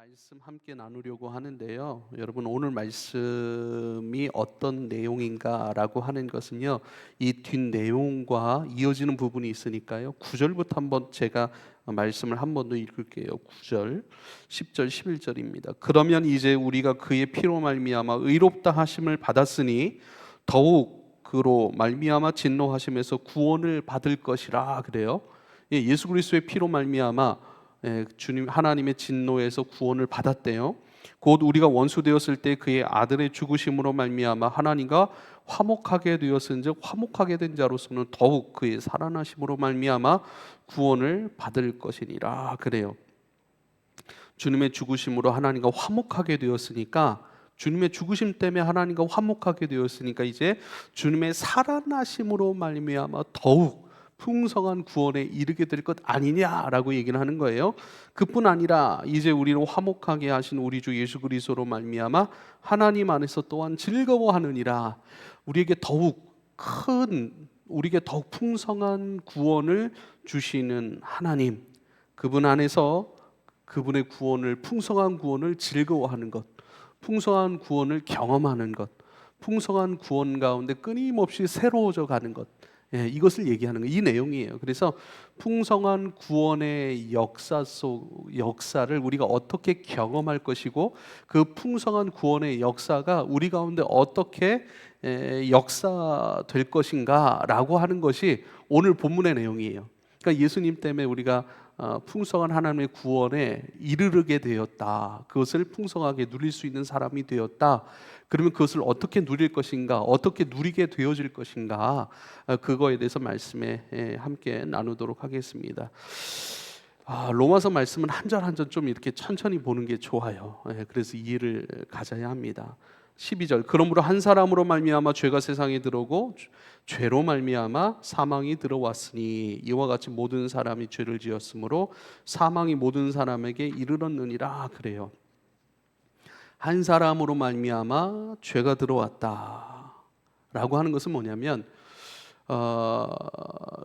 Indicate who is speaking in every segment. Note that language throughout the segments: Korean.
Speaker 1: 말씀 함께 나누려고 하는데요. 여러분 오늘 말씀이 어떤 내용인가라고 하는 것은요. 이 뒷내용과 이어지는 부분이 있으니까요. 9절부터 한번 제가 말씀을 한 번 더 읽을게요. 9절, 10절, 11절입니다. 그러면 이제 우리가 그의 피로 말미암아 의롭다 하심을 받았으니 더욱 그로 말미암아 진노하심에서 구원을 받을 것이라 그래요. 예수 그리스도의 피로 말미암아 주님 하나님의 진노에서 구원을 받았대요. 곧 우리가 원수 되었을 때 그의 아들의 죽으심으로 말미암아 하나님과 화목하게 되었은즉 화목하게 된 자로서는 더욱 그의 살아나심으로 말미암아 구원을 받을 것이니라 그래요. 주님의 죽으심으로 하나님과 화목하게 되었으니까, 주님의 죽으심 때문에 하나님과 화목하게 되었으니까 이제 주님의 살아나심으로 말미암아 더욱 풍성한 구원에 이르게 될 것 아니냐라고 얘기를 하는 거예요. 그뿐 아니라 이제 우리를 화목하게 하신 우리 주 예수 그리스도로 말미암아 하나님 안에서 또한 즐거워하느니라. 우리에게 더욱 우리에게 더욱 풍성한 구원을 주시는 하나님, 그분 안에서 그분의 구원을, 풍성한 구원을 즐거워하는 것, 풍성한 구원을 경험하는 것, 풍성한 구원 가운데 끊임없이 새로워져 가는 것, 이것을 얘기하는 거예요. 이 내용이에요. 그래서 풍성한 구원의 역사를 우리가 어떻게 경험할 것이고, 그 풍성한 구원의 역사가 우리 가운데 어떻게 역사될 것인가라고 하는 것이 오늘 본문의 내용이에요. 그러니까 예수님 때문에 우리가 풍성한 하나님의 구원에 이르게 되었다. 그것을 풍성하게 누릴 수 있는 사람이 되었다. 그러면 그것을 어떻게 누릴 것인가, 어떻게 누리게 되어질 것인가, 그거에 대해서 말씀에 함께 나누도록 하겠습니다. 로마서 말씀은 한 절 한 절 좀 이렇게 천천히 보는 게 좋아요. 그래서 이해를 가져야 합니다. 12절, 그러므로 한 사람으로 말미암아 죄가 세상에 들어오고 죄로 말미암아 사망이 들어왔으니 이와 같이 모든 사람이 죄를 지었으므로 사망이 모든 사람에게 이르렀느니라 그래요. 한 사람으로 말미암아 죄가 들어왔다라고 하는 것은 뭐냐면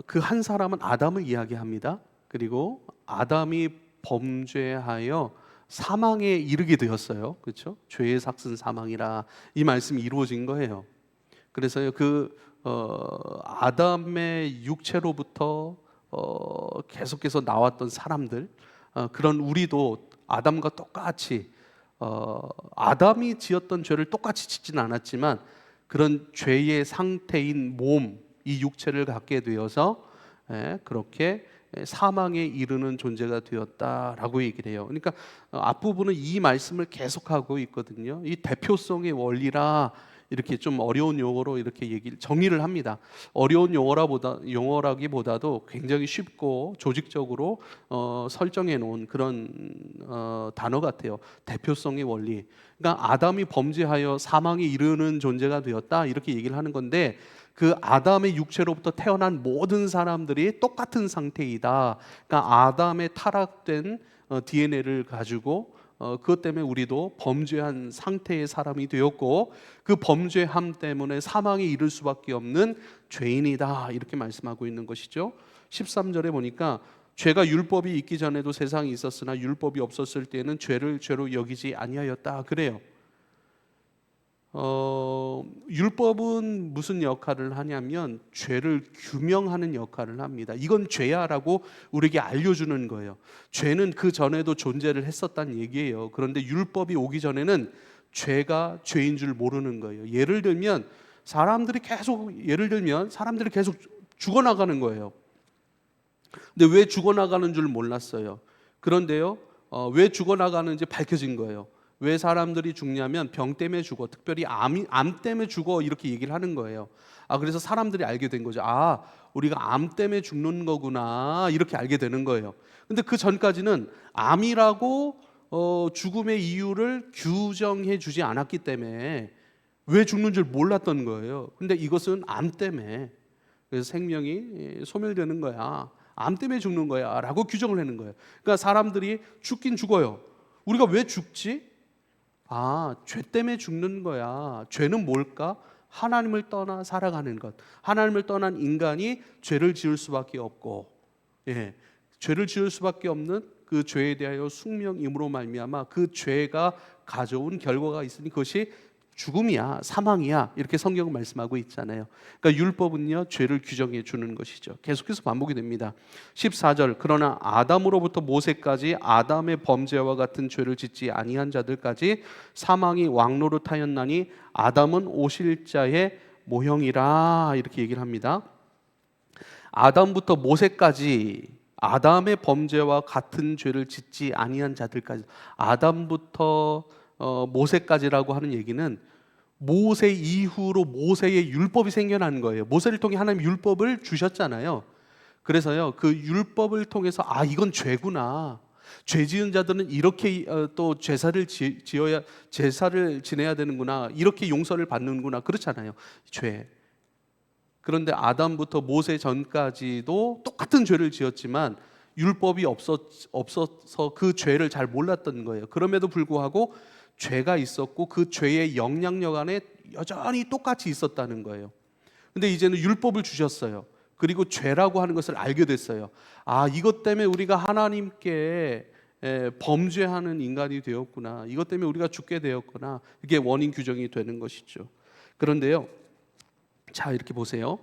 Speaker 1: 그 한 사람은 아담을 이야기합니다. 그리고 아담이 범죄하여 사망에 이르게 되었어요. 그렇죠? 죄의 삭슨 사망이라 이 말씀이 이루어진 거예요. 그래서요 아담의 육체로부터 계속해서 나왔던 사람들, 그런 우리도 아담과 똑같이 아담이 지었던 죄를 똑같이 짓지는 않았지만 그런 죄의 상태인 몸, 이 육체를 갖게 되어서 그렇게 사망에 이르는 존재가 되었다라고 얘기를 해요. 그러니까 앞부분은 이 말씀을 계속하고 있거든요. 이 대표성의 원리라 이렇게 좀 어려운 용어로 이렇게 정의를 합니다. 어려운 용어라기보다도 굉장히 쉽고 조직적으로 설정해 놓은 그런 단어 같아요. 대표성의 원리. 그러니까 아담이 범죄하여 사망에 이르는 존재가 되었다 이렇게 얘기를 하는 건데, 그 아담의 육체로부터 태어난 모든 사람들이 똑같은 상태이다. 그러니까 아담의 타락된 DNA를 가지고 그것 때문에 우리도 범죄한 상태의 사람이 되었고, 그 범죄함 때문에 사망에 이를 수밖에 없는 죄인이다 이렇게 말씀하고 있는 것이죠. 13절에 보니까 죄가 율법이 있기 전에도 세상에 있었으나 율법이 없었을 때는 죄를 죄로 여기지 아니하였다 그래요. 율법은 무슨 역할을 하냐면 죄를 규명하는 역할을 합니다. 이건 죄야라고 우리에게 알려주는 거예요. 죄는 그 전에도 존재를 했었다는 얘기예요. 그런데 율법이 오기 전에는 죄가 죄인 줄 모르는 거예요. 예를 들면 사람들이 계속 죽어나가는 거예요. 근데 왜 죽어나가는 줄 몰랐어요. 그런데요, 왜 죽어나가는지 밝혀진 거예요. 왜 사람들이 죽냐면 병 때문에 죽어, 특별히 암 때문에 죽어 이렇게 얘기를 하는 거예요. 그래서 사람들이 알게 된 거죠. 우리가 암 때문에 죽는 거구나 이렇게 알게 되는 거예요. 근데 그 전까지는 암이라고 죽음의 이유를 규정해 주지 않았기 때문에 왜 죽는 줄 몰랐던 거예요. 근데 이것은 암 때문에, 그래서 생명이 소멸되는 거야, 암 때문에 죽는 거야 라고 규정을 하는 거예요. 그러니까 사람들이 죽긴 죽어요. 우리가 왜 죽지? 죄 때문에 죽는 거야. 죄는 뭘까? 하나님을 떠나 살아가는 것. 하나님을 떠난 인간이 죄를 지을 수밖에 없고, 죄를 지을 수밖에 없는 그 죄에 대하여 숙명임으로 말미암아 그 죄가 가져온 결과가 있으니 그것이 죽음이야, 사망이야, 이렇게 성경은 말씀하고 있잖아요. 그러니까 율법은요, 죄를 규정해 주는 것이죠. 계속해서 반복이 됩니다. 14절, 그러나 아담으로부터 모세까지 아담의 범죄와 같은 죄를 짓지 아니한 자들까지 사망이 왕노릇하였나니 아담은 오실 자의 모형이라, 이렇게 얘기를 합니다. 아담부터 모세까지 아담의 범죄와 같은 죄를 짓지 아니한 자들까지, 아담부터 모세까지라고 하는 얘기는 모세 이후로 모세의 율법이 생겨난 거예요. 모세를 통해 하나님 율법을 주셨잖아요. 그래서요, 그 율법을 통해서 이건 죄구나, 죄 지은 자들은 이렇게 또 제사를 지내야 되는구나, 이렇게 용서를 받는구나, 그렇잖아요, 죄. 그런데 아담부터 모세 전까지도 똑같은 죄를 지었지만 율법이 없어서 그 죄를 잘 몰랐던 거예요. 그럼에도 불구하고 죄가 있었고 그 죄의 영향력 안에 여전히 똑같이 있었다는 거예요. 근데 이제는 율법을 주셨어요. 그리고 죄라고 하는 것을 알게 됐어요. 이것 때문에 우리가 하나님께 범죄하는 인간이 되었구나, 이것 때문에 우리가 죽게 되었구나, 이게 원인 규정이 되는 것이죠. 그런데요, 자, 이렇게 보세요.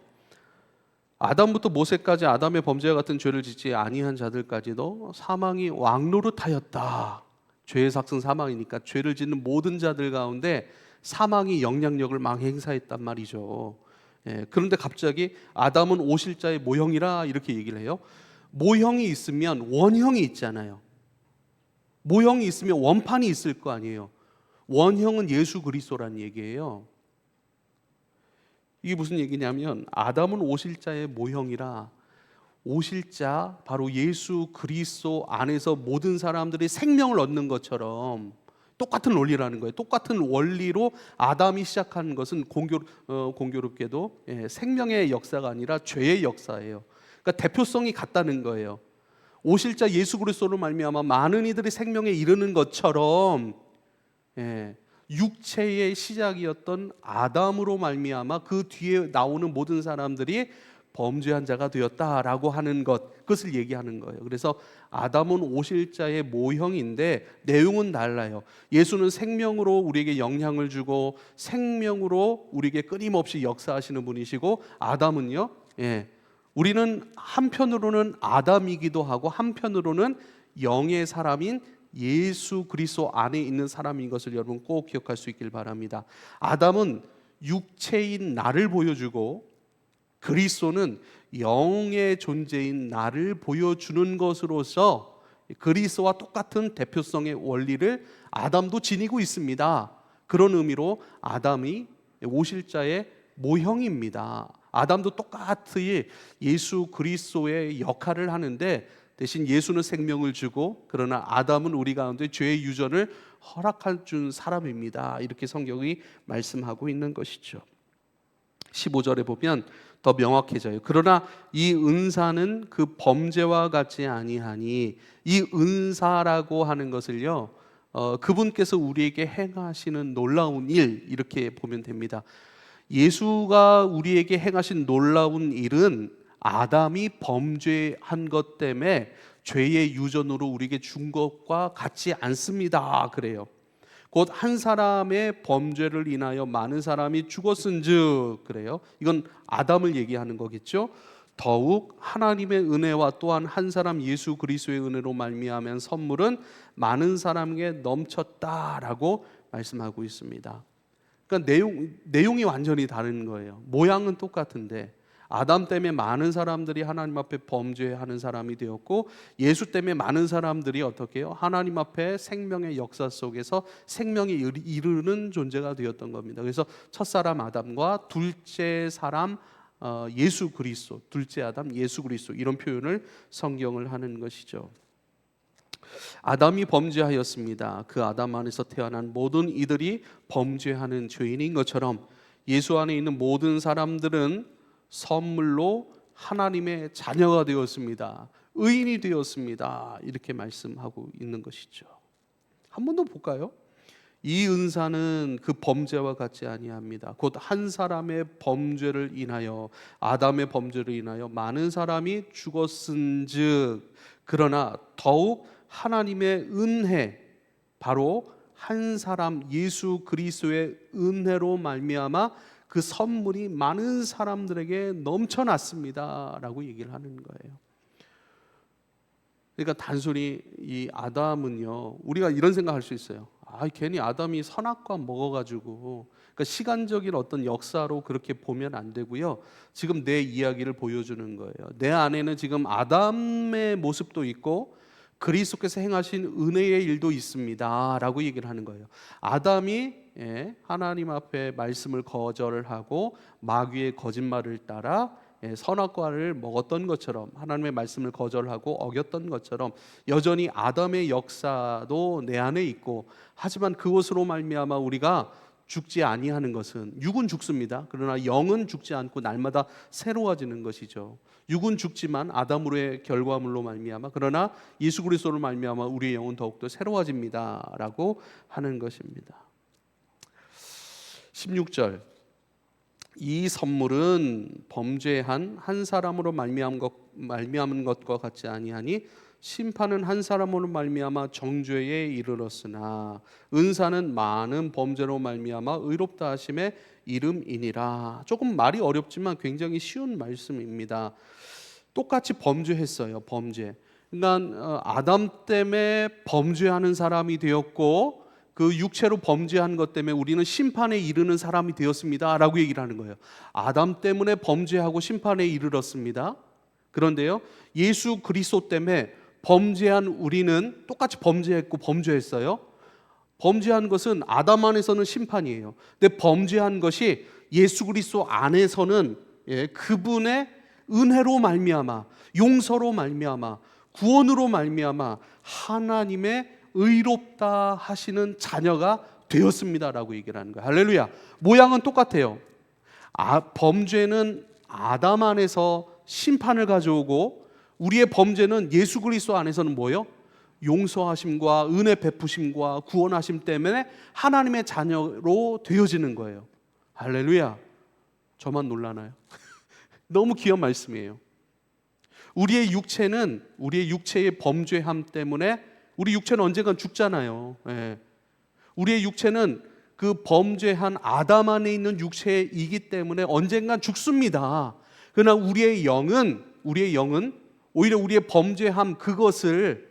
Speaker 1: 아담부터 모세까지 아담의 범죄와 같은 죄를 짓지 아니한 자들까지도 사망이 왕노릇하였다. 죄의 삭은 사망이니까 죄를 짓는 모든 자들 가운데 사망이 영향력을 행사했단 말이죠. 그런데 갑자기 아담은 오실 자의 모형이라, 이렇게 얘기를 해요. 모형이 있으면 원형이 있잖아요. 모형이 있으면 원판이 있을 거 아니에요. 원형은 예수 그리스도라는 얘기예요. 이게 무슨 얘기냐면 아담은 오실 자의 모형이라, 오실 자 바로 예수 그리스도 안에서 모든 사람들이 생명을 얻는 것처럼 똑같은 원리라는 거예요. 똑같은 원리로 아담이 시작한 것은 공교롭게도 생명의 역사가 아니라 죄의 역사예요. 그러니까 대표성이 같다는 거예요. 오실 자 예수 그리스도로 말미암아 많은 이들이 생명에 이르는 것처럼 육체의 시작이었던 아담으로 말미암아 그 뒤에 나오는 모든 사람들이 범죄한 자가 되었다라고 하는 것, 그것을 얘기하는 거예요. 그래서 아담은 오실 자의 모형인데 내용은 달라요. 예수는 생명으로 우리에게 영향을 주고 생명으로 우리에게 끊임없이 역사하시는 분이시고, 아담은요, 우리는 한편으로는 아담이기도 하고 한편으로는 영의 사람인 예수 그리스도 안에 있는 사람인 것을 여러분 꼭 기억할 수 있길 바랍니다. 아담은 육체인 나를 보여주고 그리스도는 영의 존재인 나를 보여주는 것으로서 그리스도와 똑같은 대표성의 원리를 아담도 지니고 있습니다. 그런 의미로 아담이 오실 자의 모형입니다. 아담도 똑같이 예수 그리스도의 역할을 하는데 대신 예수는 생명을 주고, 그러나 아담은 우리 가운데 죄의 유전을 허락해 준 사람입니다. 이렇게 성경이 말씀하고 있는 것이죠. 15절에 보면 더 명확해져요. 그러나 이 은사는 그 범죄와 같지 아니하니, 이 은사라고 하는 것을요, 그분께서 우리에게 행하시는 놀라운 일, 이렇게 보면 됩니다. 예수가 우리에게 행하신 놀라운 일은 아담이 범죄한 것 때문에 죄의 유전으로 우리에게 준 것과 같지 않습니다. 그래요. 곧 한 사람의 범죄를 인하여 많은 사람이 죽었은즉, 그래요. 이건 아담을 얘기하는 거겠죠. 더욱 하나님의 은혜와 또한 한 사람 예수 그리스도의 은혜로 말미암은 선물은 많은 사람에게 넘쳤다라고 말씀하고 있습니다. 그러니까 내용이 완전히 다른 거예요. 모양은 똑같은데 아담 때문에 많은 사람들이 하나님 앞에 범죄하는 사람이 되었고, 예수 때문에 많은 사람들이 어떻게 해요? 하나님 앞에 생명의 역사 속에서 생명에 이르는 존재가 되었던 겁니다. 그래서 첫사람 아담과 둘째 사람 예수 그리스도, 둘째 아담 예수 그리스도, 이런 표현을 성경을 하는 것이죠. 아담이 범죄하였습니다. 그 아담 안에서 태어난 모든 이들이 범죄하는 죄인인 것처럼 예수 안에 있는 모든 사람들은 선물로 하나님의 자녀가 되었습니다. 의인이 되었습니다. 이렇게 말씀하고 있는 것이죠. 한 번 더 볼까요? 이 은사는 그 범죄와 같지 아니합니다. 곧 한 사람의 범죄를 인하여, 아담의 범죄를 인하여 많은 사람이 죽었은즉, 그러나 더욱 하나님의 은혜, 바로 한 사람 예수 그리스도의 은혜로 말미암아 그 선물이 많은 사람들에게 넘쳐났습니다라고 얘기를 하는 거예요. 그러니까 단순히 이 아담은요, 우리가 이런 생각할 수 있어요. 괜히 아담이 선악과 먹어가지고, 그러니까 시간적인 어떤 역사로 그렇게 보면 안 되고요. 지금 내 이야기를 보여주는 거예요. 내 안에는 지금 아담의 모습도 있고 그리스도께서 행하신 은혜의 일도 있습니다라고 얘기를 하는 거예요. 아담이 하나님 앞에 말씀을 거절하고 마귀의 거짓말을 따라 선악과를 먹었던 것처럼, 하나님의 말씀을 거절하고 어겼던 것처럼 여전히 아담의 역사도 내 안에 있고, 하지만 그것으로 말미암아 우리가 죽지 아니하는 것은, 육은 죽습니다. 그러나 영은 죽지 않고 날마다 새로워지는 것이죠. 육은 죽지만 아담으로의 결과물로 말미암아, 그러나 예수 그리스도로 말미암아 우리의 영은 더욱더 새로워집니다라고 하는 것입니다. 16절, 이 선물은 범죄한 한 사람으로 말미암은 것과 같지 아니하니 심판은 한 사람으로 말미암아 정죄에 이르렀으나 은사는 많은 범죄로 말미암아 의롭다 하심의 이름이니라. 조금 말이 어렵지만 굉장히 쉬운 말씀입니다. 똑같이 범죄했어요. 범죄. 그러니까 아담 때문에 범죄하는 사람이 되었고, 그 육체로 범죄한 것 때문에 우리는 심판에 이르는 사람이 되었습니다 라고 얘기를 하는 거예요. 아담 때문에 범죄하고 심판에 이르렀습니다. 그런데요, 예수 그리스도 때문에 범죄한 우리는 똑같이 범죄했고 범죄했어요. 범죄한 것은 아담 안에서는 심판이에요. 근데 범죄한 것이 예수 그리스도 안에서는 그분의 은혜로 말미암아, 용서로 말미암아, 구원으로 말미암아 하나님의 의롭다 하시는 자녀가 되었습니다라고 얘기를 하는 거예요. 할렐루야. 모양은 똑같아요. 범죄는 아담 안에서 심판을 가져오고, 우리의 범죄는 예수 그리스도 안에서는 뭐예요? 용서하심과 은혜 베푸심과 구원하심 때문에 하나님의 자녀로 되어지는 거예요. 할렐루야. 저만 놀라나요? 너무 귀한 말씀이에요. 우리의 육체의 범죄함 때문에, 우리 육체는 언젠간 죽잖아요. 우리의 육체는 그 범죄한 아담 안에 있는 육체이기 때문에 언젠간 죽습니다. 그러나 우리의 영은 오히려 우리의 범죄함, 그것을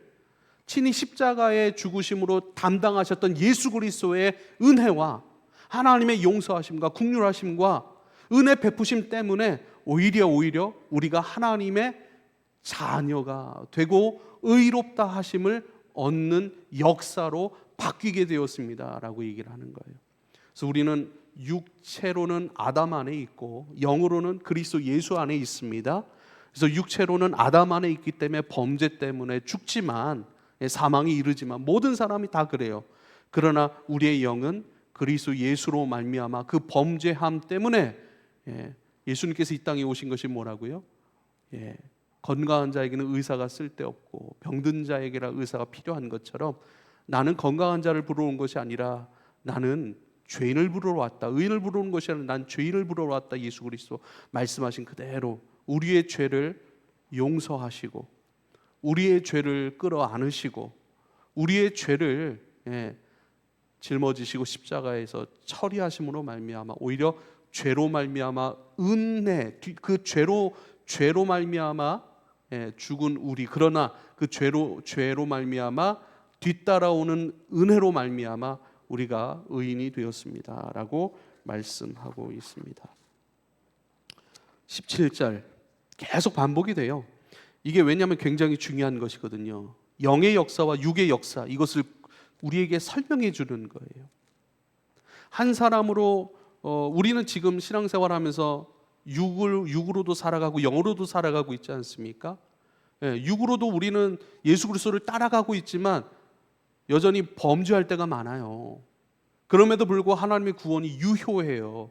Speaker 1: 친히 십자가의 죽으심으로 담당하셨던 예수 그리스도의 은혜와 하나님의 용서하심과 긍휼하심과 은혜 베푸심 때문에 오히려 우리가 하나님의 자녀가 되고 의롭다 하심을 얻는 역사로 바뀌게 되었습니다라고 얘기를 하는 거예요. 그래서 우리는 육체로는 아담 안에 있고 영으로는 그리스도 예수 안에 있습니다. 그래서 육체로는 아담 안에 있기 때문에 범죄 때문에 죽지만, 사망이 이르지만, 모든 사람이 다 그래요. 그러나 우리의 영은 그리스도 예수로 말미암아 그 범죄함 때문에, 예수님께서 이 땅에 오신 것이 뭐라고요? 건강한 자에게는 의사가 쓸데없고 병든 자에게라 의사가 필요한 것처럼, 나는 건강한 자를 부르러 온 것이 아니라 나는 죄인을 부르러 왔다. 의인을 부르러 온 것이 아니라 난 죄인을 부르러 왔다. 예수 그리스도 말씀하신 그대로 우리의 죄를 용서하시고 우리의 죄를 끌어안으시고 우리의 죄를 짊어지시고 십자가에서 처리하심으로 말미암아 오히려 죄로 말미암아 은혜, 그 죄로 말미암아 죽은 우리, 그러나 그 죄로 말미암아 뒤따라오는 은혜로 말미암아 우리가 의인이 되었습니다라고 말씀하고 있습니다. 17절 계속 반복이 돼요. 이게 왜냐하면 굉장히 중요한 것이거든요. 영의 역사와 육의 역사, 이것을 우리에게 설명해 주는 거예요. 한 사람으로 우리는 지금 신앙생활하면서 육으로도 살아가고 영으로도 살아가고 있지 않습니까? 육으로도 우리는 예수 그리스도를 따라가고 있지만 여전히 범죄할 때가 많아요. 그럼에도 불구하고 하나님의 구원이 유효해요.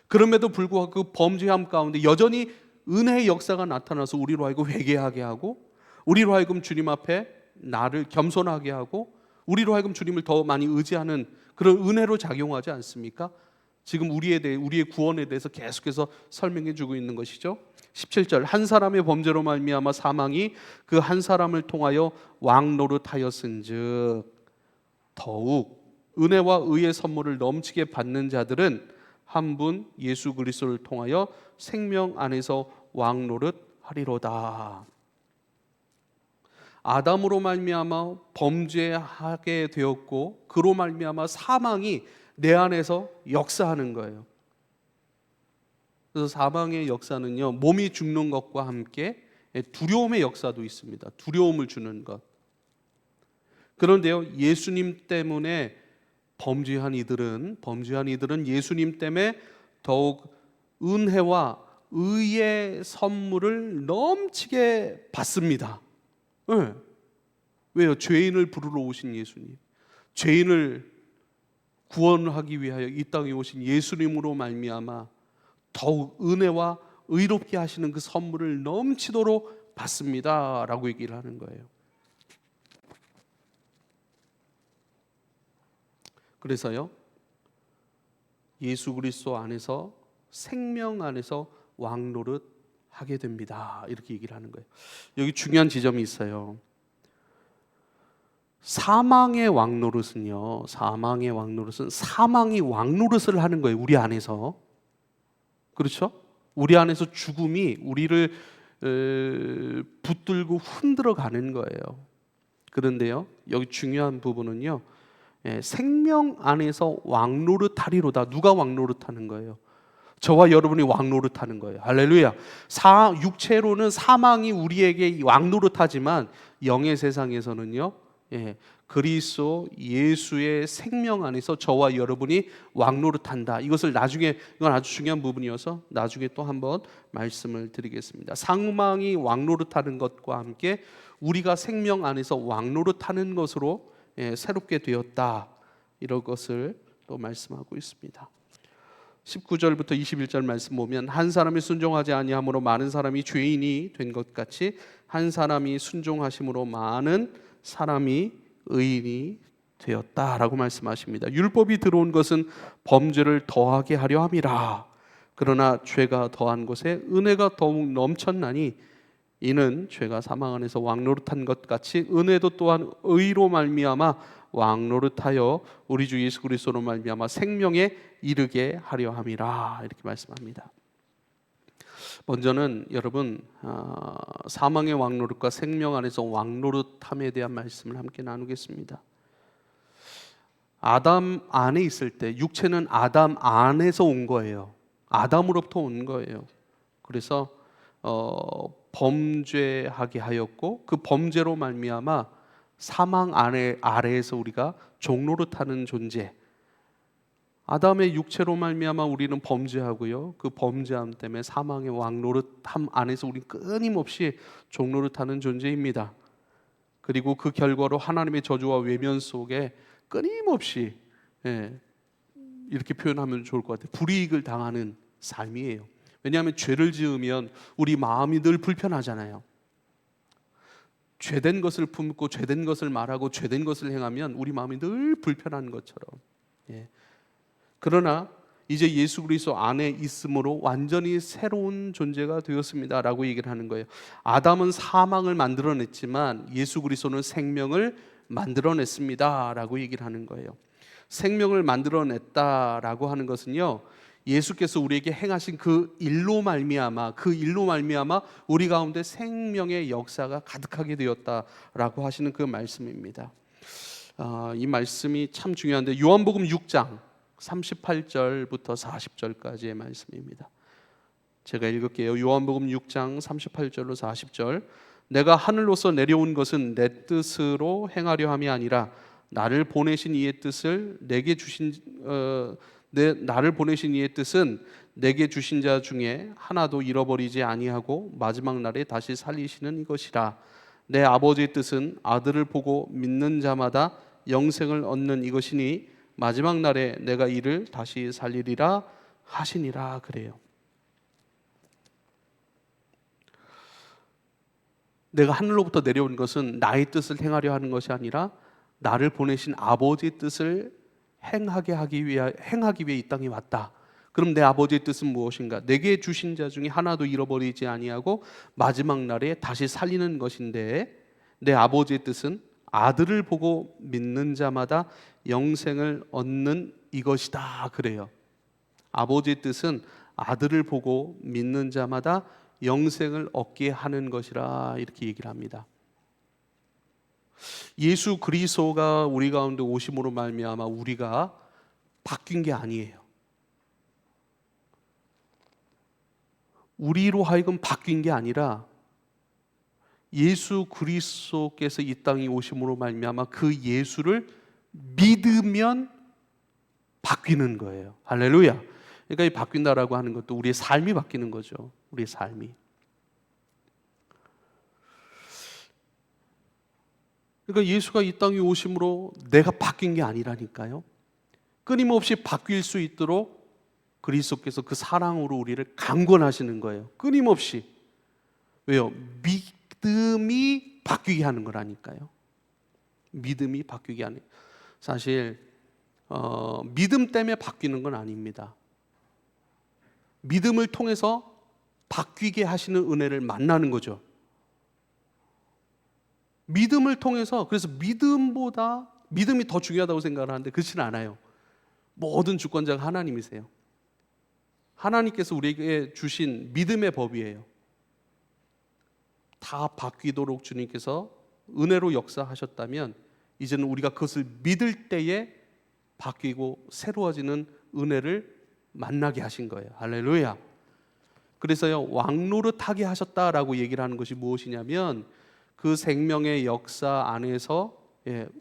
Speaker 1: 그럼에도 불구하고 그 범죄함 가운데 여전히 은혜의 역사가 나타나서 우리로 하여금 회개하게 하고, 우리로 하여금 주님 앞에 나를 겸손하게 하고, 우리로 하여금 주님을 더 많이 의지하는 그런 은혜로 작용하지 않습니까? 지금 우리의 구원에 대해서 계속해서 설명해 주고 있는 것이죠. 17절 한 사람의 범죄로 말미암아 사망이 그 한 사람을 통하여 왕 노릇하였은즉 더욱 은혜와 의의 선물을 넘치게 받는 자들은 한 분 예수 그리스도를 통하여 생명 안에서 왕 노릇하리로다. 아담으로 말미암아 범죄하게 되었고 그로 말미암아 사망이 내 안에서 역사하는 거예요. 그래서 사망의 역사는요, 몸이 죽는 것과 함께 두려움의 역사도 있습니다. 두려움을 주는 것. 그런데요, 예수님 때문에 범죄한 이들은 예수님 때문에 더욱 은혜와 의의 선물을 넘치게 받습니다. 네. 왜요? 죄인을 부르러 오신 예수님, 죄인을 구원하기 위하여 이 땅에 오신 예수님으로 말미암아 더욱 은혜와 의롭게 하시는 그 선물을 넘치도록 받습니다라고 얘기를 하는 거예요. 그래서요, 예수 그리스도 안에서 생명 안에서 왕노릇 하게 됩니다. 이렇게 얘기를 하는 거예요. 여기 중요한 지점이 있어요. 사망의 왕노릇은요, 사망이 왕노릇을 하는 거예요. 우리 안에서. 그렇죠? 우리 안에서 죽음이 우리를 붙들고 흔들어 가는 거예요. 그런데요, 여기 중요한 부분은요, 생명 안에서 왕노릇하리로다. 누가 왕노릇하는 거예요? 저와 여러분이 왕노릇하는 거예요. 할렐루야. 육체로는 사망이 우리에게 왕노릇하지만 영의 세상에서는요, 그리스도 예수의 생명 안에서 저와 여러분이 왕노릇한다. 이건 아주 중요한 부분이어서 나중에 또 한번 말씀을 드리겠습니다. 사망이 왕노릇하는 것과 함께 우리가 생명 안에서 왕노릇하는 것으로 새롭게 되었다. 이런 것을 또 말씀하고 있습니다. 19절부터 21절 말씀 보면 한 사람이 순종하지 아니함으로 많은 사람이 죄인이 된 것 같이 한 사람이 순종하심으로 많은 사람이 의인이 되었다라고 말씀하십니다. 율법이 들어온 것은 범죄를 더하게 하려 함이라. 그러나 죄가 더한 곳에 은혜가 더욱 넘쳤나니 이는 죄가 사망 안에서 왕노릇한 것 같이 은혜도 또한 의로 말미암아 왕노릇하여 우리 주 예수 그리스도로 말미암아 생명에 이르게 하려 함이라. 이렇게 말씀합니다. 먼저는 여러분, 사망의 왕노릇과 생명 안에서 왕노릇함에 대한 말씀을 함께 나누겠습니다. 아담 안에 있을 때 육체는 아담 안에서 온 거예요. 아담으로부터 온 거예요. 그래서 범죄하게 하였고 그 범죄로 말미암아 사망 아래에서 우리가 종노릇하는 존재. 아담의 육체로 말미암아 우리는 범죄하고요. 그 범죄함 때문에 사망의 왕노릇함 안에서 우리는 끊임없이 종노릇하는 존재입니다. 그리고 그 결과로 하나님의 저주와 외면 속에 끊임없이 이렇게 표현하면 좋을 것 같아요. 불이익을 당하는 삶이에요. 왜냐하면 죄를 지으면 우리 마음이 늘 불편하잖아요. 죄된 것을 품고 죄된 것을 말하고 죄된 것을 행하면 우리 마음이 늘 불편한 것처럼. 그러나 이제 예수 그리스도 안에 있음으로 완전히 새로운 존재가 되었습니다라고 얘기를 하는 거예요. 아담은 사망을 만들어냈지만 예수 그리스도는 생명을 만들어냈습니다라고 얘기를 하는 거예요. 생명을 만들어냈다라고 하는 것은요, 예수께서 우리에게 행하신 그 일로 말미암아 우리 가운데 생명의 역사가 가득하게 되었다라고 하시는 그 말씀입니다. 이 말씀이 참 중요한데 요한복음 6장 38절부터 40절까지의 말씀입니다. 제가 읽을게요. 요한복음 6장 38절로 40절. 내가 하늘로서 내려온 것은 내 뜻으로 행하려 함이 아니라 나를 보내신 이의 뜻은 내게 주신 자 중에 하나도 잃어버리지 아니하고 마지막 날에 다시 살리시는 이것이라. 내 아버지의 뜻은 아들을 보고 믿는 자마다 영생을 얻는 이것이니 마지막 날에 내가 이를 다시 살리리라 하시니라. 그래요. 내가 하늘로부터 내려온 것은 나의 뜻을 행하려 하는 것이 아니라 나를 보내신 아버지의 뜻을 행하기 위해 이 땅에 왔다. 그럼 내 아버지의 뜻은 무엇인가? 내게 주신 자 중에 하나도 잃어버리지 아니하고 마지막 날에 다시 살리는 것인데, 내 아버지의 뜻은 아들을 보고 믿는 자마다 영생을 얻는 이것이다. 그래요. 아버지의 뜻은 아들을 보고 믿는 자마다 영생을 얻게 하는 것이라, 이렇게 얘기를 합니다. 예수 그리스도가 우리 가운데 오심으로 말미암아 우리가 바뀐 게 아니에요. 우리로 하여금 바뀐 게 아니라 예수 그리스도께서 이 땅에 오심으로 말미암아 그 예수를 믿으면 바뀌는 거예요. 할렐루야. 그러니까 이 바뀐다라고 하는 것도 우리의 삶이 바뀌는 거죠. 우리의 삶이. 그러니까 예수가 이 땅에 오심으로 내가 바뀐 게 아니라니까요. 끊임없이 바뀔 수 있도록 그리스도께서 그 사랑으로 우리를 강권하시는 거예요. 끊임없이. 왜요? 믿음이 바뀌게 하는 거라니까요. 믿음이 바뀌게 하는. 사실 믿음 때문에 바뀌는 건 아닙니다. 믿음을 통해서 바뀌게 하시는 은혜를 만나는 거죠. 믿음을 통해서, 그래서 믿음보다 믿음이 더 중요하다고 생각을 하는데 그렇지는 않아요. 모든 주권자가 하나님이세요. 하나님께서 우리에게 주신 믿음의 법이에요. 다 바뀌도록 주님께서 은혜로 역사하셨다면 이제는 우리가 그것을 믿을 때에 바뀌고 새로워지는 은혜를 만나게 하신 거예요. 할렐루야. 그래서요, 왕노릇하게 하셨다라고 얘기를 하는 것이 무엇이냐면 그 생명의 역사 안에서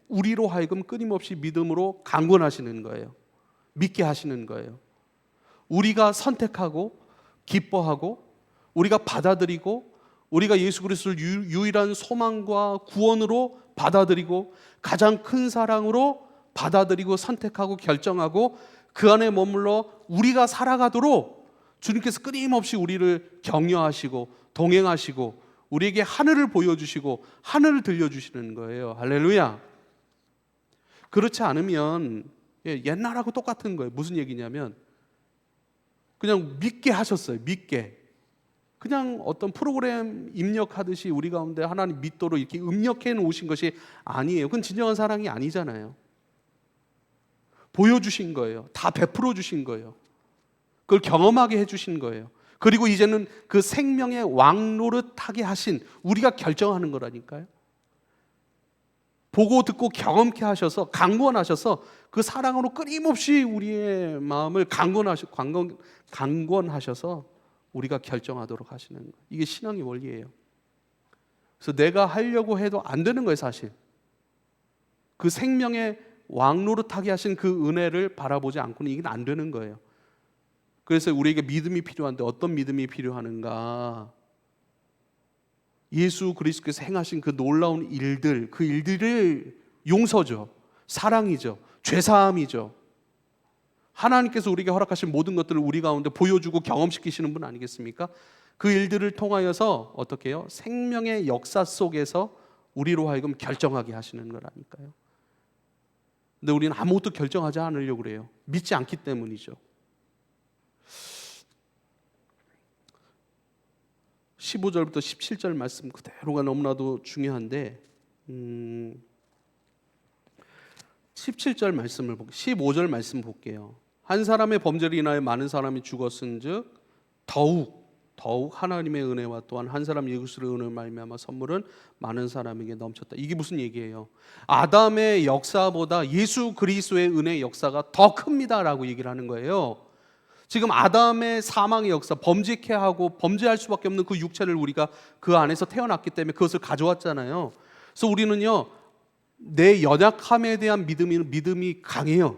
Speaker 1: 우리로 하여금 끊임없이 믿음으로 강권하시는 거예요. 믿게 하시는 거예요. 우리가 선택하고 기뻐하고 우리가 받아들이고 우리가 예수 그리스도를 유일한 소망과 구원으로 받아들이고 가장 큰 사랑으로 받아들이고 선택하고 결정하고 그 안에 머물러 우리가 살아가도록 주님께서 끊임없이 우리를 격려하시고 동행하시고 우리에게 하늘을 보여주시고 하늘을 들려주시는 거예요. 할렐루야. 그렇지 않으면 옛날하고 똑같은 거예요. 무슨 얘기냐면 그냥 믿게 하셨어요. 믿게. 그냥 어떤 프로그램 입력하듯이 우리 가운데 하나님 믿도록 이렇게 입력해 놓으신 것이 아니에요. 그건 진정한 사랑이 아니잖아요. 보여주신 거예요. 다 베풀어 주신 거예요. 그걸 경험하게 해주신 거예요. 그리고 이제는 그 생명의 왕노릇하게 하신 우리가 결정하는 거라니까요. 보고 듣고 경험케 하셔서 강권하셔서 그 사랑으로 끊임없이 우리의 마음을 강권하셔서 우리가 결정하도록 하시는 거예요. 이게 신앙의 원리예요. 그래서 내가 하려고 해도 안 되는 거예요, 사실. 그 생명의 왕노릇하게 하신 그 은혜를 바라보지 않고는 이게 안 되는 거예요. 그래서 우리에게 믿음이 필요한데 어떤 믿음이 필요한가? 예수 그리스도께서 행하신 그 놀라운 일들, 그 일들을 용서죠. 사랑이죠. 죄사함이죠. 하나님께서 우리에게 허락하신 모든 것들을 우리 가운데 보여주고 경험시키시는 분 아니겠습니까? 그 일들을 통하여서 어떻게 해요? 생명의 역사 속에서 우리로 하여금 결정하게 하시는 거라니까요. 근데 우리는 아무것도 결정하지 않으려고 그래요. 믿지 않기 때문이죠. 15절부터 17절 말씀 그대로가 너무나도 중요한데 17절 말씀을 15절 말씀 볼게요. 한 사람의 범죄를 인하여 많은 사람이 죽었은즉 더욱 하나님의 은혜와 또한 한 사람 예수의 은혜로 말미암아 선물은 많은 사람에게 넘쳤다. 이게 무슨 얘기예요? 아담의 역사보다 예수 그리스도의 은혜의 역사가 더 큽니다라고 얘기를 하는 거예요. 지금 아담의 사망의 역사, 범죄케 하고 범죄할 수밖에 없는 그 육체를 우리가 그 안에서 태어났기 때문에 그것을 가져왔잖아요. 그래서 우리는요, 내 연약함에 대한 믿음이 강해요.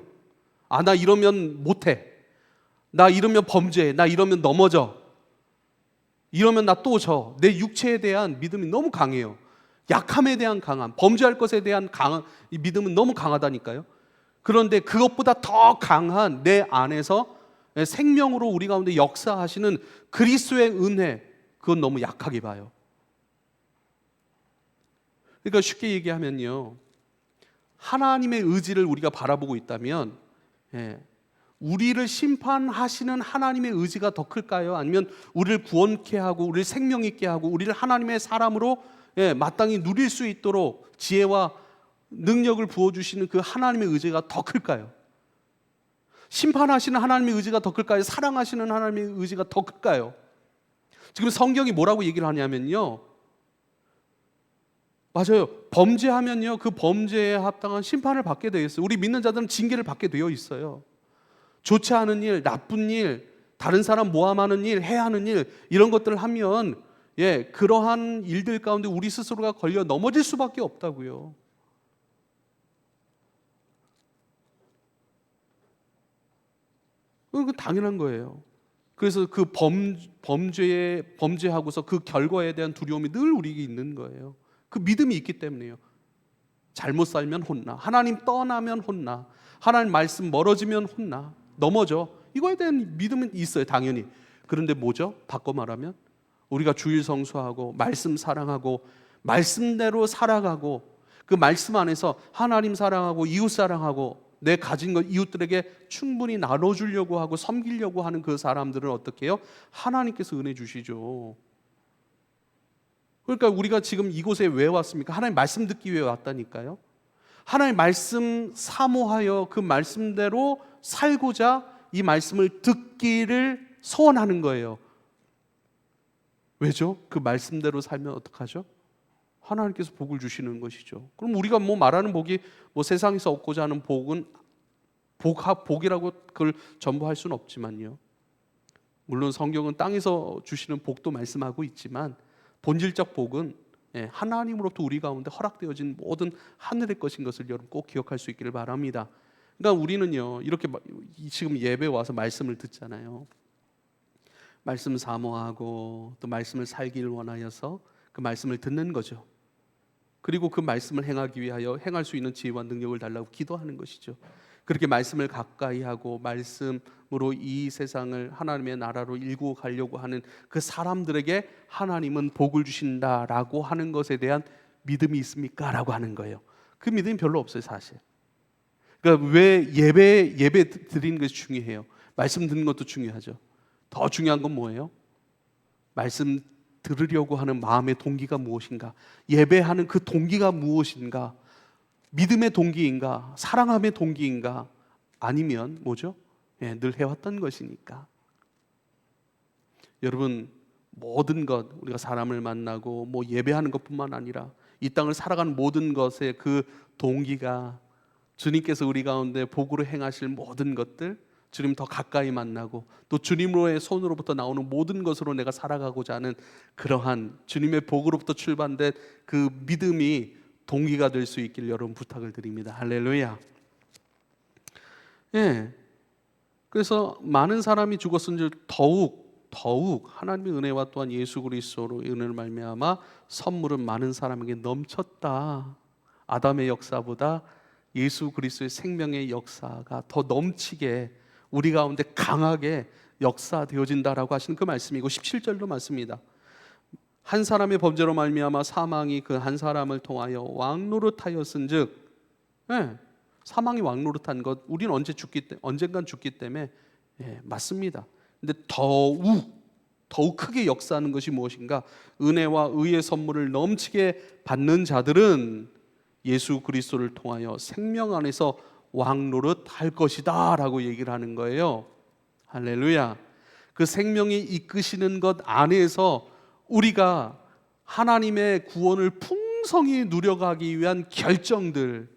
Speaker 1: 아, 나 이러면 못해. 나 이러면 범죄해. 나 이러면 넘어져. 이러면 나 또 져. 내 육체에 대한 믿음이 너무 강해요. 약함에 대한 강함, 범죄할 것에 대한 강한 이 믿음은 너무 강하다니까요. 그런데 그것보다 더 강한 내 안에서 생명으로 우리 가운데 역사하시는 그리스도의 은혜, 그건 너무 약하게 봐요. 그러니까 쉽게 얘기하면요, 하나님의 의지를 우리가 바라보고 있다면 우리를 심판하시는 하나님의 의지가 더 클까요? 아니면 우리를 구원케 하고 우리를 생명 있게 하고 우리를 하나님의 사람으로 마땅히 누릴 수 있도록 지혜와 능력을 부어주시는 그 하나님의 의지가 더 클까요? 심판하시는 하나님의 의지가 더 클까요? 사랑하시는 하나님의 의지가 더 클까요? 지금 성경이 뭐라고 얘기를 하냐면요, 맞아요, 범죄하면요 그 범죄에 합당한 심판을 받게 되어 있어요. 우리 믿는 자들은 징계를 받게 되어 있어요. 좋지 않은 일, 나쁜 일, 다른 사람 모함하는 일, 해하는 일, 이런 것들을 하면 그러한 일들 가운데 우리 스스로가 걸려 넘어질 수밖에 없다고요. 그건 당연한 거예요. 그래서 그 범죄하고서 그 결과에 대한 두려움이 늘 우리에게 있는 거예요. 그 믿음이 있기 때문에요. 잘못 살면 혼나, 하나님 떠나면 혼나, 하나님 말씀 멀어지면 혼나, 넘어져. 이거에 대한 믿음은 있어요, 당연히. 그런데 뭐죠? 바꿔 말하면 우리가 주일 성수하고 말씀 사랑하고 말씀대로 살아가고 그 말씀 안에서 하나님 사랑하고 이웃 사랑하고 내 가진 것 이웃들에게 충분히 나눠주려고 하고 섬기려고 하는 그 사람들은 어떻게 해요? 하나님께서 은혜 주시죠. 그러니까 우리가 지금 이곳에 왜 왔습니까? 하나님 말씀 듣기 위해 왔다니까요. 하나님 말씀 사모하여 그 말씀대로 살고자 이 말씀을 듣기를 소원하는 거예요. 왜죠? 그 말씀대로 살면 어떡하죠? 하나님께서 복을 주시는 것이죠. 그럼 우리가 말하는 복이 세상에서 얻고자 하는 복은 복이라고 그걸 전부 할 수는 없지만요. 물론 성경은 땅에서 주시는 복도 말씀하고 있지만 본질적 복은 하나님으로부터 우리 가운데 허락되어진 모든 하늘의 것인 것을 여러분 꼭 기억할 수 있기를 바랍니다. 그러니까 우리는요, 이렇게 지금 예배 와서 말씀을 듣잖아요. 말씀 사모하고 또 말씀을 살기를 원하여서 그 말씀을 듣는 거죠. 그리고 그 말씀을 행하기 위하여 행할 수 있는 지혜와 능력을 달라고 기도하는 것이죠. 그렇게 말씀을 가까이 하고 말씀으로 이 세상을 하나님의 나라로 일구어 가려고 하는 그 사람들에게 하나님은 복을 주신다라고 하는 것에 대한 믿음이 있습니까? 라고 하는 거예요. 그 믿음이 별로 없어요, 사실. 그러니까 왜 예배 드리는 것이 중요해요? 말씀 듣는 것도 중요하죠. 더 중요한 건 뭐예요? 말씀 들으려고 하는 마음의 동기가 무엇인가? 예배하는 그 동기가 무엇인가? 믿음의 동기인가? 사랑함의 동기인가? 아니면 뭐죠? 늘 해왔던 것이니까. 여러분, 모든 것, 우리가 사람을 만나고 예배하는 것뿐만 아니라 이 땅을 살아가는 모든 것의 그 동기가 주님께서 우리 가운데 복으로 행하실 모든 것들, 주님 더 가까이 만나고 또 주님으로의 손으로부터 나오는 모든 것으로 내가 살아가고자 하는 그러한 주님의 복으로부터 출발된 그 믿음이 동기가 될 수 있기를 여러분 부탁을 드립니다. 할렐루야. 그래서 많은 사람이 죽었은즉 더욱 하나님의 은혜와 또한 예수 그리스도로 은혜를 말미암아 선물은 많은 사람에게 넘쳤다. 아담의 역사보다 예수 그리스도의 생명의 역사가 더 넘치게 우리 가운데 강하게 역사되어진다라고 하시는 그 말씀이고 17절도 맞습니다. 한 사람의 범죄로 말미암아 사망이 그 한 사람을 통하여 왕노릇하였은즉, 사망이 왕노릇한 것, 우리는 언젠간 죽기 때문에 맞습니다. 근데 더욱 크게 역사하는 것이 무엇인가? 은혜와 의의 선물을 넘치게 받는 자들은 예수 그리스도를 통하여 생명 안에서 왕노릇 할 것이다 라고 얘기를 하는 거예요. 할렐루야. 그 생명이 이끄시는 것 안에서 우리가 하나님의 구원을 풍성히 누려가기 위한 결정들,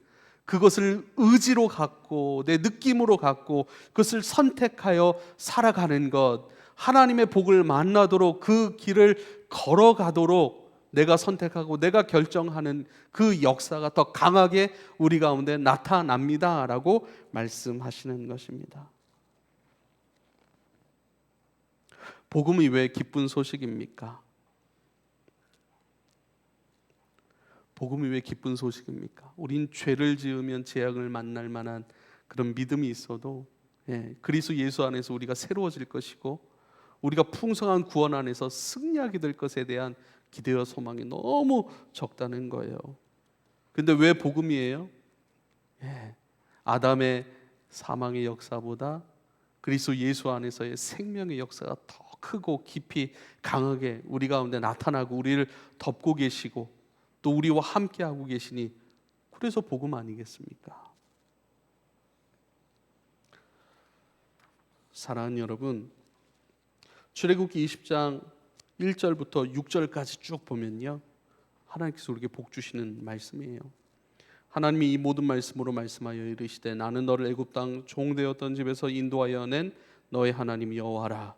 Speaker 1: 그것을 의지로 갖고 내 느낌으로 갖고 그것을 선택하여 살아가는 것, 하나님의 복을 만나도록 그 길을 걸어가도록 내가 선택하고 내가 결정하는 그 역사가 더 강하게 우리 가운데 나타납니다 라고 말씀하시는 것입니다. 복음이 왜 기쁜 소식입니까? 복음이 왜 기쁜 소식입니까? 우린 죄를 지으면 재앙을 만날 만한 그런 믿음이 있어도 그리스도 예수 안에서 우리가 새로워질 것이고 우리가 풍성한 구원 안에서 승리하게 될 것에 대한 기대와 소망이 너무 적다는 거예요. 근데 왜 복음이에요? 아담의 사망의 역사보다 그리스도 예수 안에서의 생명의 역사가 더 크고 깊이 강하게 우리 가운데 나타나고 우리를 덮고 계시고 또 우리와 함께하고 계시니 그래서 복음 아니겠습니까? 사랑하는 여러분, 출애굽기 20장 1절부터 6절까지 쭉 보면요, 하나님께서 우리에게 복 주시는 말씀이에요. 하나님이 이 모든 말씀으로 말씀하여 이르시되 나는 너를 애굽 땅 종되었던 집에서 인도하여 낸 너의 하나님 여호와라.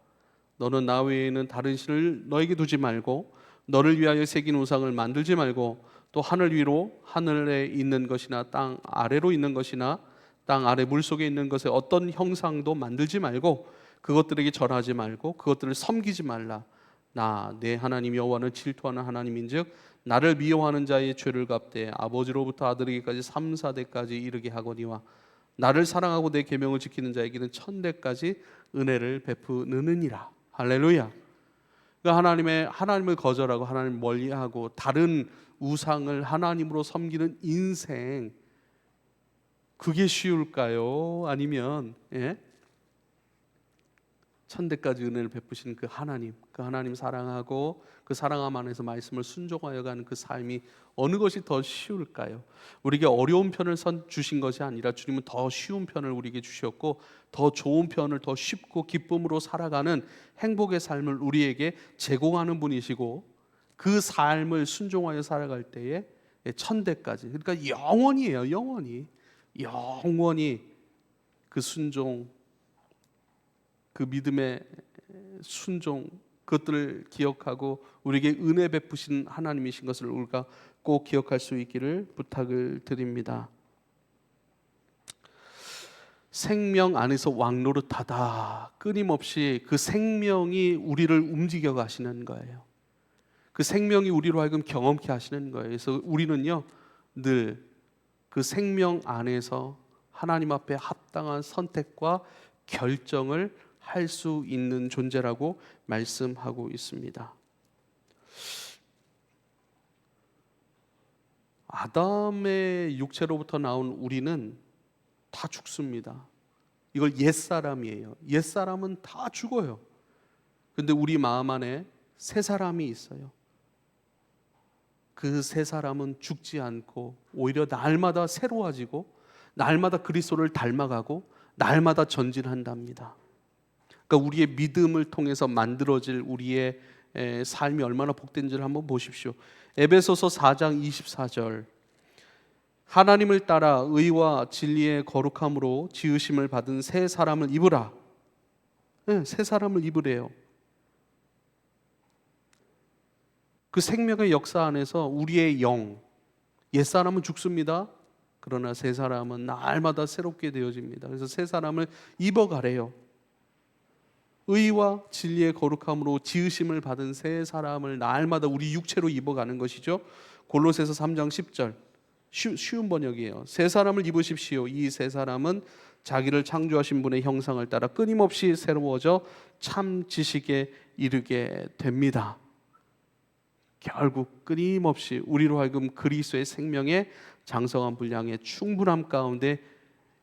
Speaker 1: 너는 나 외에는 다른 신을 너에게 두지 말고 너를 위하여 새긴 우상을 만들지 말고 또 하늘 위로 하늘에 있는 것이나 땅 아래로 있는 것이나 땅 아래 물속에 있는 것에 어떤 형상도 만들지 말고 그것들에게 절하지 말고 그것들을 섬기지 말라. 나 내 하나님 여호와는 질투하는 하나님인즉 나를 미워하는 자의 죄를 갚되 아버지로부터 아들에게까지 3, 4대까지 이르게 하거니와 나를 사랑하고 내 계명을 지키는 자에게는 1000대까지 은혜를 베푸느니라. 할렐루야. 그러니까 하나님을 거절하고 하나님을 멀리하고 다른 우상을 하나님으로 섬기는 인생, 그게 쉬울까요? 아니면 1000대까지 은혜를 베푸시는 그 하나님 사랑하고 그 사랑함 안에서 말씀을 순종하여 가는 그 삶이 어느 것이 더 쉬울까요? 우리에게 어려운 편을 주신 것이 아니라 주님은 더 쉬운 편을 우리에게 주셨고 더 좋은 편을 더 쉽고 기쁨으로 살아가는 행복의 삶을 우리에게 제공하는 분이시고 그 삶을 순종하여 살아갈 때에 1000대까지, 그러니까 영원히예요. 영원히 그 순종, 그 믿음의 순종, 그것들을 기억하고 우리에게 은혜 베푸신 하나님이신 것을 우리가 꼭 기억할 수 있기를 부탁을 드립니다. 생명 안에서 왕노릇하다, 끊임없이 그 생명이 우리를 움직여 가시는 거예요. 그 생명이 우리로 하여금 경험케 하시는 거예요. 그래서 우리는요 늘 그 생명 안에서 하나님 앞에 합당한 선택과 결정을 할 수 있는 존재라고 말씀하고 있습니다. 아담의 육체로부터 나온 우리는 다 죽습니다. 이걸 옛사람이에요. 옛사람은 다 죽어요. 근데 우리 마음 안에 새 사람이 있어요. 그 새 사람은 죽지 않고 오히려 날마다 새로워지고 날마다 그리스도를 닮아가고 날마다 전진한답니다. 그러니까 우리의 믿음을 통해서 만들어질 우리의 삶이 얼마나 복된지를 한번 보십시오. 에베소서 4장 24절, 하나님을 따라 의와 진리의 거룩함으로 지으심을 받은 새 사람을 입으라. 새 사람을 입으래요. 그 생명의 역사 안에서 우리의 영, 옛사람은 죽습니다. 그러나 새 사람은 날마다 새롭게 되어집니다. 그래서 새 사람을 입어가래요. 의와 진리의 거룩함으로 지으심을 받은 새 사람을 날마다 우리 육체로 입어가는 것이죠. 골로새서 3장 10절, 쉬운 번역이에요. 새 사람을 입으십시오. 이 새 사람은 자기를 창조하신 분의 형상을 따라 끊임없이 새로워져 참 지식에 이르게 됩니다. 결국 끊임없이 우리로 하여금 그리스도의 생명의 장성한 분량의 충분함 가운데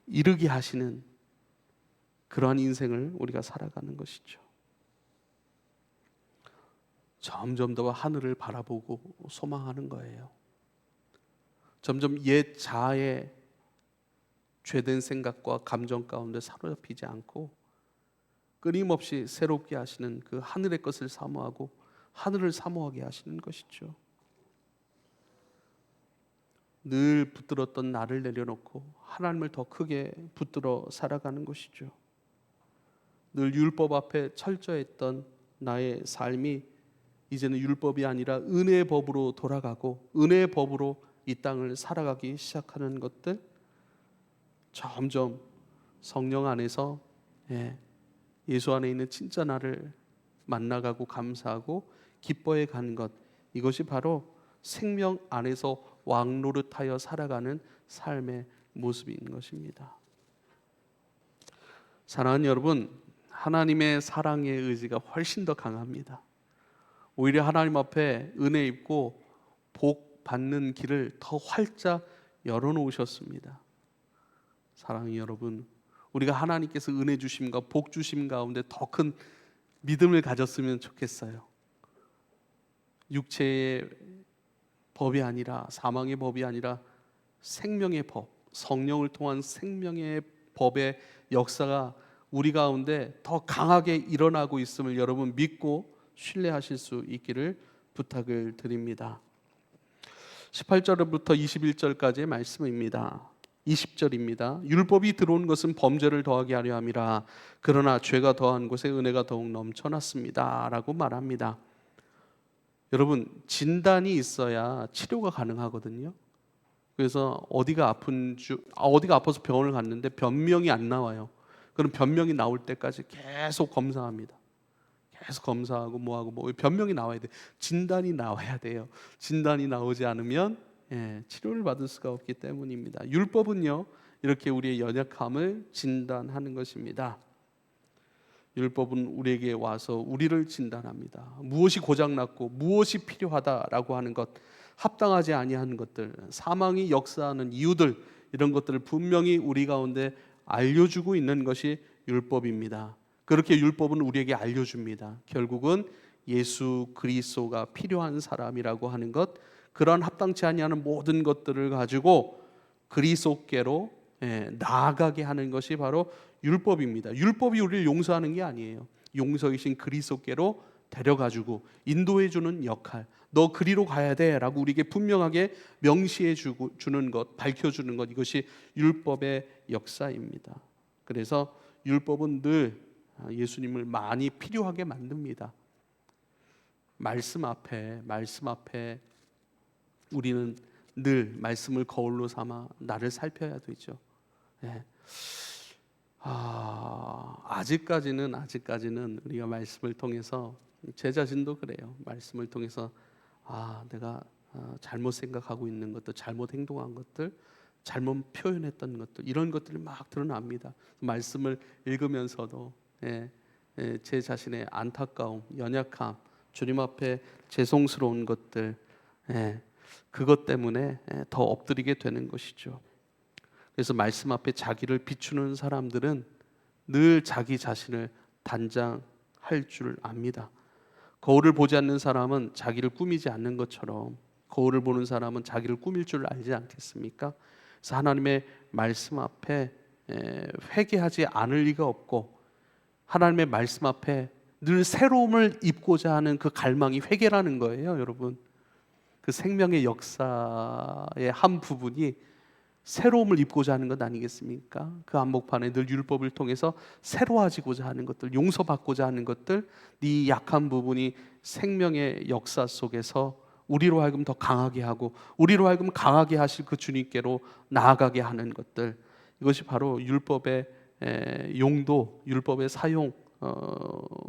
Speaker 1: 이르게 하시는 그러한 인생을 우리가 살아가는 것이죠. 점점 더 하늘을 바라보고 소망하는 거예요. 점점 옛 자아의 죄된 생각과 감정 가운데 사로잡히지 않고 끊임없이 새롭게 하시는 그 하늘의 것을 사모하고 하늘을 사모하게 하시는 것이죠. 늘 붙들었던 나를 내려놓고 하나님을 더 크게 붙들어 살아가는 것이죠. 늘 율법 앞에 철저했던 나의 삶이 이제는 율법이 아니라 은혜의 법으로 돌아가고 은혜의 법으로 이 땅을 살아가기 시작하는 것들, 점점 성령 안에서 예수 안에 있는 진짜 나를 만나가고 감사하고 기뻐해 가는 것, 이것이 바로 생명 안에서 왕노릇하여 살아가는 삶의 모습인 것입니다. 사랑하는 여러분, 하나님의 사랑의 의지가 훨씬 더 강합니다. 오히려 하나님 앞에 은혜 입고 복 받는 길을 더 활짝 열어놓으셨습니다. 사랑하는 여러분, 우리가 하나님께서 은혜 주심과 복 주심 가운데 더 큰 믿음을 가졌으면 좋겠어요. 육체의 법이 아니라, 사망의 법이 아니라 생명의 법, 성령을 통한 생명의 법의 역사가 우리 가운데 더 강하게 일어나고 있음을 여러분 믿고 신뢰하실 수 있기를 부탁을 드립니다. 18절부터 21절까지의 말씀입니다. 20절입니다. 율법이 들어온 것은 범죄를 더하게 하려 함이라. 그러나 죄가 더한 곳에 은혜가 더욱 넘쳐났습니다 라고 말합니다. 여러분, 진단이 있어야 치료가 가능하거든요. 그래서 어디가 아파서 병원을 갔는데 변명이 안 나와요. 그럼 변명이 나올 때까지 계속 검사합니다. 계속 검사하고 뭐하고 변명이 나와야 돼요. 진단이 나와야 돼요. 진단이 나오지 않으면 치료를 받을 수가 없기 때문입니다. 율법은요, 이렇게 우리의 연약함을 진단하는 것입니다. 율법은 우리에게 와서 우리를 진단합니다. 무엇이 고장났고 무엇이 필요하다라고 하는 것, 합당하지 아니한 것들, 사망이 역사하는 이유들, 이런 것들을 분명히 우리 가운데 알려주고 있는 것이 율법입니다. 그렇게 율법은 우리에게 알려줍니다. 결국은 예수 그리스도가 필요한 사람이라고 하는 것, 그런 합당치 아니하는 모든 것들을 가지고 그리스도께로 나아가게 하는 것이 바로 율법입니다. 율법이 우리를 용서하는 게 아니에요. 용서이신 그리스도께로 데려가주고 인도해주는 역할, 너 그리로 가야 돼 라고 우리에게 분명하게 명시해 주는 것, 밝혀주는 것, 이것이 율법의 역사입니다. 그래서 율법은 늘 예수님을 많이 필요하게 만듭니다. 말씀 앞에 우리는 늘 말씀을 거울로 삼아 나를 살펴야 되죠. 아직까지는 우리가 말씀을 통해서, 제 자신도 그래요. 말씀을 통해서 내가 잘못 생각하고 있는 것들, 잘못 행동한 것들, 잘못 표현했던 것들, 이런 것들이 막 드러납니다. 말씀을 읽으면서도 제 자신의 안타까움, 연약함, 주님 앞에 죄송스러운 것들, 그것 때문에 더 엎드리게 되는 것이죠. 그래서 말씀 앞에 자기를 비추는 사람들은 늘 자기 자신을 단장할 줄 압니다. 거울을 보지 않는 사람은 자기를 꾸미지 않는 것처럼 거울을 보는 사람은 자기를 꾸밀 줄 알지 않겠습니까? 그래서 하나님의 말씀 앞에 회개하지 않을 리가 없고, 하나님의 말씀 앞에 늘 새로움을 입고자 하는 그 갈망이 회개라는 거예요. 여러분, 그 생명의 역사의 한 부분이 새로움을 입고자 하는 것 아니겠습니까? 그 한복판에 늘 율법을 통해서 새로워지고자 하는 것들, 용서받고자 하는 것들, 네 약한 부분이 생명의 역사 속에서 우리로 하여금 더 강하게 하고 우리로 하여금 강하게 하실 그 주님께로 나아가게 하는 것들, 이것이 바로 율법의 용도, 율법의 사용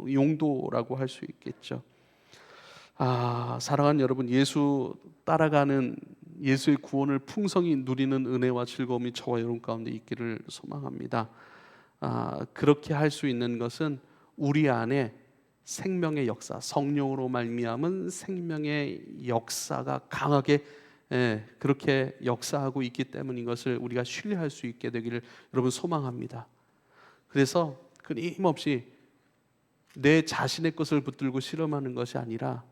Speaker 1: 용도라고 할 수 있겠죠. 사랑하는 여러분, 예수 따라가는, 예수의 구원을 풍성히 누리는 은혜와 즐거움이 저와 여러분 가운데 있기를 소망합니다. 그렇게 할 수 있는 것은 우리 안에 생명의 역사, 성령으로 말미암은 생명의 역사가 강하게 그렇게 역사하고 있기 때문인 것을 우리가 신뢰할 수 있게 되기를 여러분 소망합니다. 그래서 끊임없이 내 자신의 것을 붙들고 실험하는 것이 아니라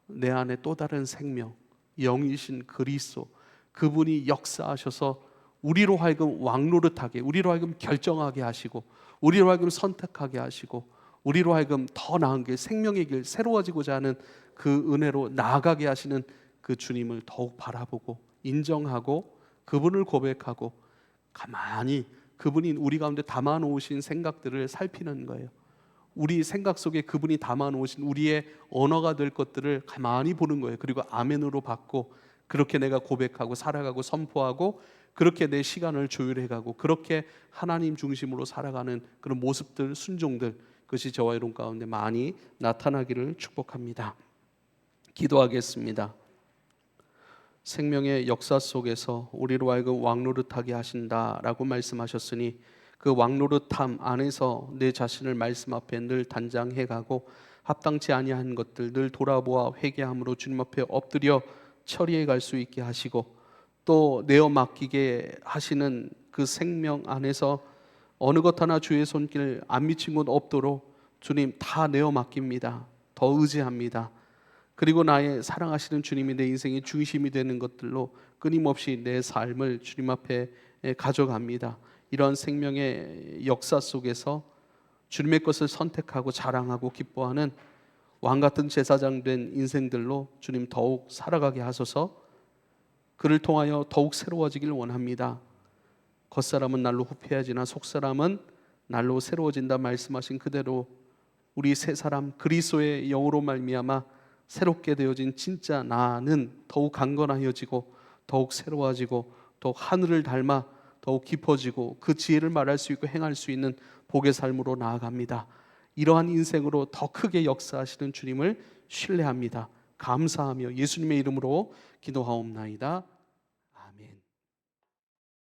Speaker 1: 내 안에 또 다른 생명, 영이신 그리스도, 그분이 역사하셔서 우리로 하여금 왕노릇하게, 우리로 하여금 결정하게 하시고, 우리로 하여금 선택하게 하시고, 우리로 하여금 더 나은 길, 생명의 길, 새로워지고자 하는 그 은혜로 나아가게 하시는 그 주님을 더욱 바라보고 인정하고 그분을 고백하고 가만히 그분이 우리 가운데 담아놓으신 생각들을 살피는 거예요. 우리 생각 속에 그분이 담아놓으신 우리의 언어가 될 것들을 가만히 보는 거예요. 그리고 아멘으로 받고 그렇게 내가 고백하고 살아가고 선포하고 그렇게 내 시간을 조율해가고 그렇게 하나님 중심으로 살아가는 그런 모습들, 순종들, 그것이 저와 여러분 가운데 많이 나타나기를 축복합니다. 기도하겠습니다. 생명의 역사 속에서 우리로 하여금 왕노릇하게 하신다라고 말씀하셨으니 그 왕노릇함 안에서 내 자신을 말씀 앞에 늘 단장해가고 합당치 아니한 것들 늘 돌아보아 회개함으로 주님 앞에 엎드려 처리해 갈 수 있게 하시고 또 내어 맡기게 하시는 그 생명 안에서 어느 것 하나 주의 손길 안 미친 곳 없도록 주님 다 내어 맡깁니다. 더 의지합니다. 그리고 나의 사랑하시는 주님이 내 인생의 중심이 되는 것들로 끊임없이 내 삶을 주님 앞에 가져갑니다. 이런 생명의 역사 속에서 주님의 것을 선택하고 자랑하고 기뻐하는 왕같은 제사장 된 인생들로 주님 더욱 살아가게 하소서. 그를 통하여 더욱 새로워지길 원합니다. 겉사람은 날로 후패하지나 속사람은 날로 새로워진다 말씀하신 그대로 우리 새 사람 그리스도의 영으로 말미암아 새롭게 되어진 진짜 나는 더욱 강건하여지고 더욱 새로워지고 더욱 하늘을 닮아 더욱 깊어지고 그 지혜를 말할 수 있고 행할 수 있는 복의 삶으로 나아갑니다. 이러한 인생으로 더 크게 역사하시는 주님을 신뢰합니다. 감사하며 예수님의 이름으로 기도하옵나이다.